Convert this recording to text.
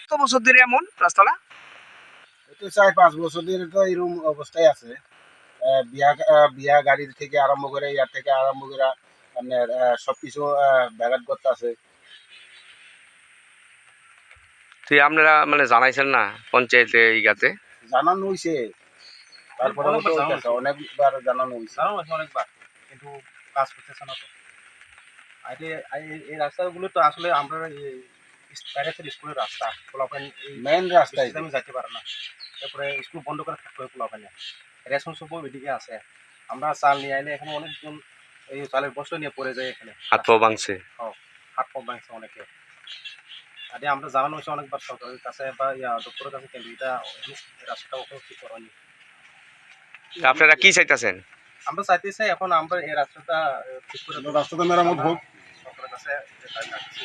কত বছর ধরে এমন রাস্তাটা? এটা 4-5 বছর ধরে তো এরকম অবস্থায় আছে। বিয়া গাড়ির থেকে আরম্ভ করে ইয়ার থেকে আরম্ভ করে আপনার সবকিছু ব্যাঘাত করতে আছে। তুই আপনারা মানে জানাইছেন না পঞ্চায়েতে ইগাতে? জানানো হয়েছে, তারপরে অনেকবার জানানো হয়েছে। অনেকবার, কিন্তু কাজ করতেছে না তো। এই রাস্তাগুলো তো আসলে আমরা প্রাইভেট স্কুলের রাস্তা পোলাপান মেইন রাস্তায় আমি যাইতে পারে না। তারপরে স্কুল বন্ধ করে থাকতে হয় পোলাপানে, রেশন সব ওইদিকে আছে। আমরা চাল নিয়ে আইলে এখানে অনেকজন এই চালের বস্তা নিয়ে পড়ে যায় এখানে, হাত পা ভাঙছে। হাত পা ভাঙছে অনেকে। আরে আমরা জানানো হয়েছে অনেকবার সরকারের কাছে বা ডক্টরের কাছে, কিন্তু এটা রাস্তাটা ওখানে ঠিক করেনি। আপনারা কি চাইতেছেন? আমরা চাইতেছি এখন আমরা এই রাস্তাটা ঠিক করে রাস্তাটা মেরামত হোক। সরকারের কাছে দাবি রাখছি।